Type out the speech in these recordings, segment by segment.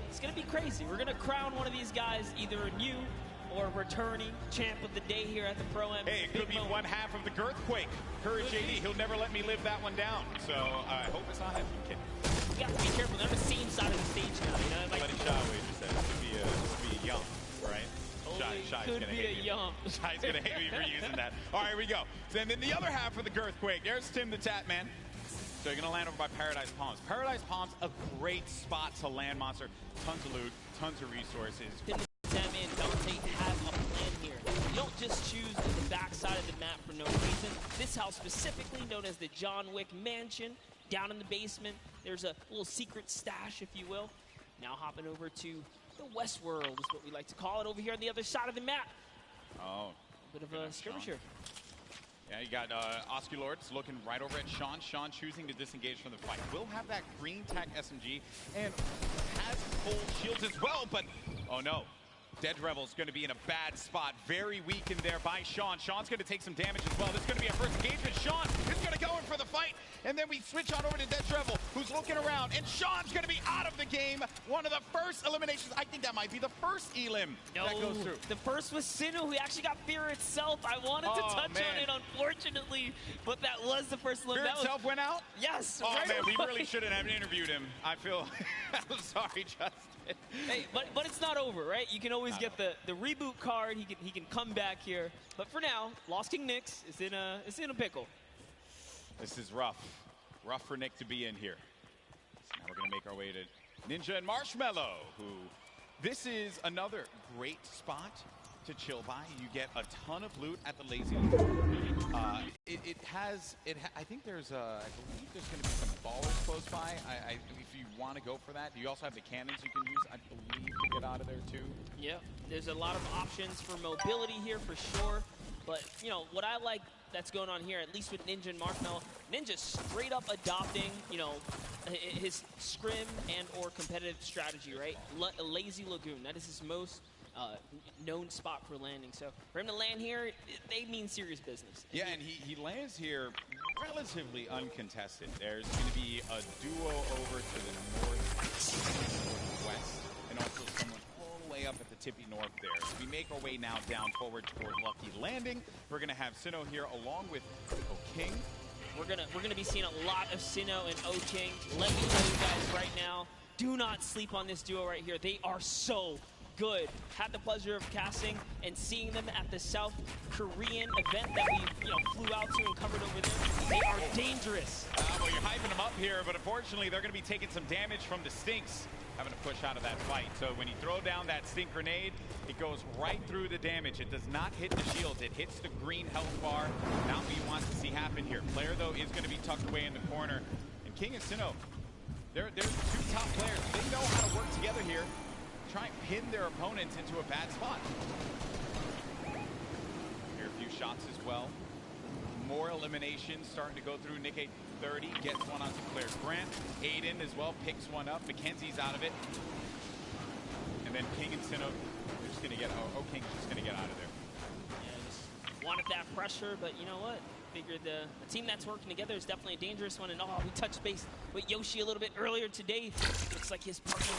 it's going to be crazy. We're going to crown one of these guys either a new or returning champ of the day here at the Pro-Am. Hey, it could be one half of the Girthquake. Courage JD, he'll never let me live that one down. So I hope it's not him. Okay. You have to be careful. They're on the same side of the stage now. You know, like, Let it shy away, just said. It could be young, right? Shy's could gonna be hate a me. yum. Shy's gonna hate me for using that. All right, here we go. So then the other half of the Girthquake. There's Tim the Tap Man. So you're gonna land over by Paradise Palms. Paradise Palms, a great spot to land monster. Tons of loot, tons of resources. Tim the Tap Man, Dante have a plan here. You don't just choose the backside of the map for no reason. This house specifically known as the John Wick Mansion. Down in the basement, there's a little secret stash, if you will. Now hopping over to the West World is what we like to call it over here on the other side of the map. Oh. A bit of a skirmish here. Yeah, you got Oscar Lords looking right over at Sean. Sean choosing to disengage from the fight. Will have that green tack SMG and has full shields as well, but oh no. Dead Revel's going to be in a bad spot. Very weak in there by Sean. Sean's going to take some damage as well. This is going to be a first engagement. Sean is going to go in for the fight. And then we switch on over to Dead Revel, who's looking around. And Sean's going to be out of the game. One of the first eliminations. I think that might be the first elim that goes through. The first was Sinu, who actually got Fear itself. I wanted to touch on it, unfortunately. But that was the first elim. Fear itself went out? Yes. Oh, right man, away. we really shouldn't have interviewed him. I feel... I'm sorry, Justin. Hey, but it's not over, right? You can always get the reboot card. He can come back here. But for now, Lost King Nyx is in a pickle. This is rough. Rough for Nick to be in here. So now we're going to make our way to Ninja and Marshmallow, who... This is another great spot to chill by. You get a ton of loot at the Lazy Loot. I think there's I believe there's going to be some ballers close by. If you want to go for that, you also have the cannons you can use, I believe, to get out of there too. Yeah, there's a lot of options for mobility here for sure. But, you know, what I like that's going on here, at least with Ninja and Marshmallow, Ninja straight up adopting, you know, his scrim and or competitive strategy, right? Lazy Lagoon, that is his most known spot for landing. So for him to land here, they mean serious business. Yeah, and he lands here relatively uncontested. There's going to be a duo over to the northwest, and also someone all the way up at the tippy north there. So we make our way now down forward toward Lucky Landing. We're going to have Sinnoh here along with O'King. We're gonna be seeing a lot of Sinnoh and O'King. Let me tell you guys right now, do not sleep on this duo right here. They are so good. Had the pleasure of casting and seeing them at the South Korean event that we flew out to and covered over there. They are dangerous. Well, you're hyping them up here, but unfortunately they're going to be taking some damage from the Stinks, having to push out of that fight. So when you throw down that Stink Grenade, it goes right through the damage. It does not hit the shields. It hits the green health bar. Not what you want to see happen here. Player, though, is going to be tucked away in the corner. And King and Sinnoh, they're two top players. They know how to work together here. Try and pin their opponents into a bad spot. Here a few shots as well. More eliminations starting to go through. Nick 830 gets one onto Claire Grant. Aiden as well picks one up. Mackenzie's out of it. And then King and Sinnoh, they're just going to get, King's just going to get out of there. Yeah, just wanted that pressure, but you know what? Figured the team that's working together is definitely a dangerous one. And we touched base with Yoshi a little bit earlier today. Looks like his partner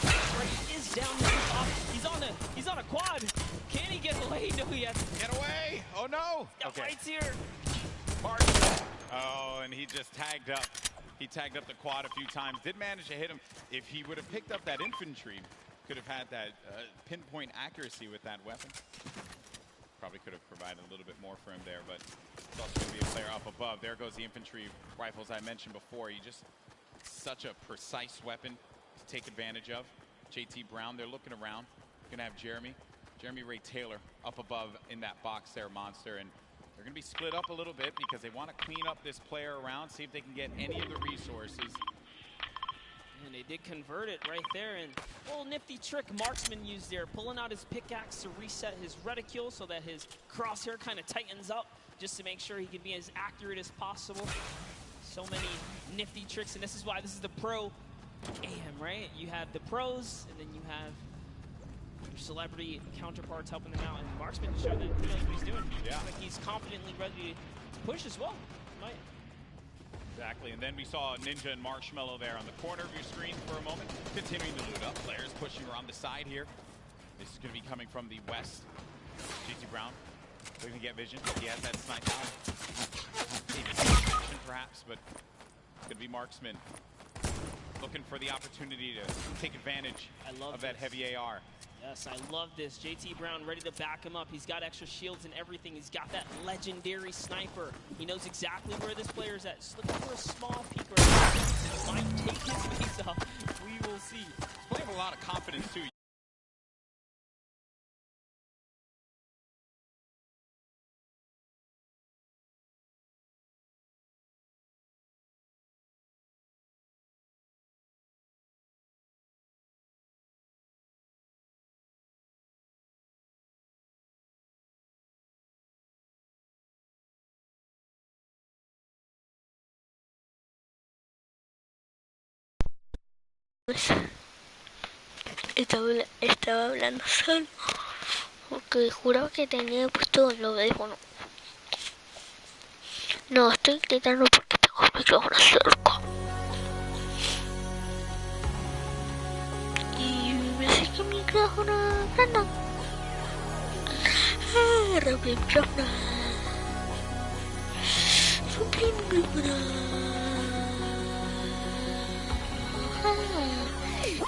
is down there. He's on a quad. Can he get away? No, he has to get away. Oh no. The fight's here. Martin. Oh, and he just tagged up. He tagged up the quad a few times. Did manage to hit him. If he would have picked up that infantry, could have had that pinpoint accuracy with that weapon. Probably could have provided a little bit more for him there, but it's also going to be a player up above. There goes the infantry rifles I mentioned before. You just, such a precise weapon to take advantage of. JT Brown, they're looking around. Going to have Jeremy Ray Taylor up above in that box there, Monster, and they're going to be split up a little bit because they want to clean up this player around, see if they can get any of the resources. And they did convert it right there, and a little nifty trick Marksman used there, pulling out his pickaxe to reset his reticule so that his crosshair kind of tightens up just to make sure he can be as accurate as possible. So many nifty tricks, and this is why this is the pro AM, right? You have the pros, and then you have your celebrity counterparts helping them out, and Marksman showed that he knows what he's doing. Yeah. Like he's confidently ready to push as well. Exactly, and then we saw Ninja and Marshmallow there on the corner of your screen for a moment, continuing to loot up. Players pushing around the side here. This is going to be coming from the west. JT Brown looking to get vision. He has that snipe down. Maybe action perhaps, but could be marksman. Looking for the opportunity to take advantage of that heavy AR. Yes, I love this. JT Brown ready to back him up. He's got extra shields and everything. He's got that legendary sniper. He knows exactly where this player is at. Just looking for a small peek right now. Might take his face off. We will see. He's playing with a lot of confidence too. Estaba hablando solo porque juraba que tenía puesto el audífono. No, estoy gritando porque tengo el micrófono cerca. Y me acerqué el micrófono hablando. Rompí el micrófono. Rompí el micrófono.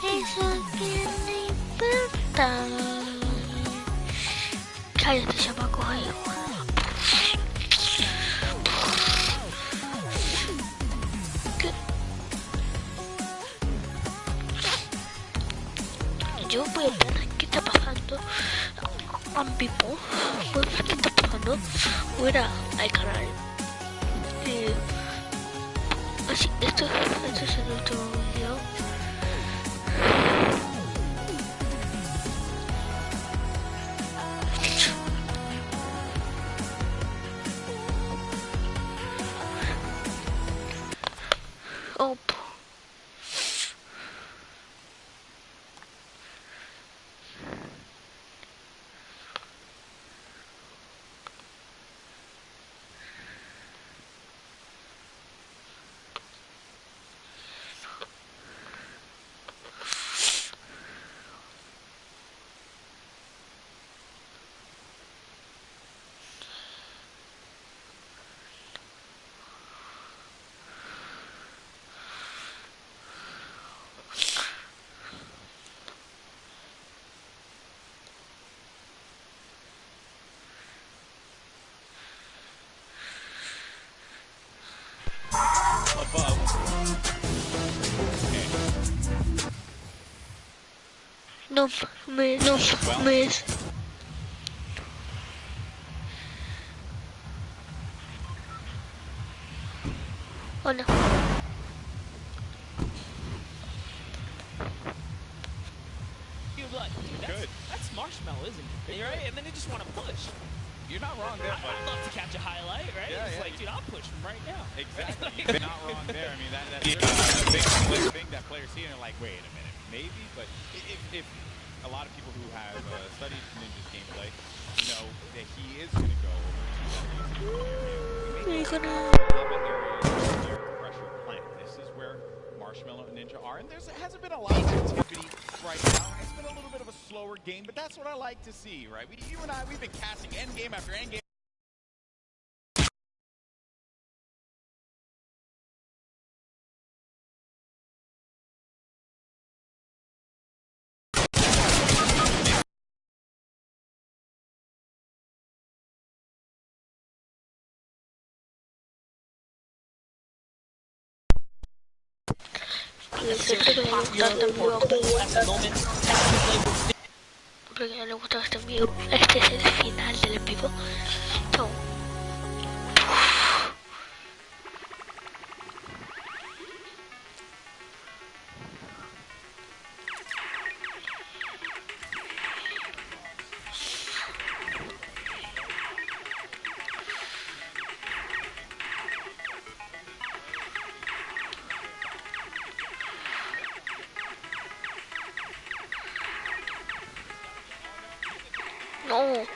Eso que me importa. Cállate, chamaco, ahí. Yo voy a ver qué está pasando. En vivo. Voy a ver qué está pasando. Voy a ir al canal. Así, esto es el último video. Oh. No me hola. That's Marshmallow, isn't it? Right? And then they just want to push. You're not wrong there, but I'd love to catch a highlight, right? Yeah, it's yeah. like, dude, I'll push from right now. Exactly. You're not wrong there. I mean, that's a big thing that players see and they're like, wait a minute, maybe. But if a lot of people who have studied Ninja's gameplay know that he is going to go over to pressure plant. This is where Marshmallow and Ninja are, and there hasn't been a lot of activity right now. It's been a little bit of a slower game, but that's what I like to see, right? You and I, we've been casting endgame after endgame. Porque no le gustó este envío. Este es el final del envío. Chao. No.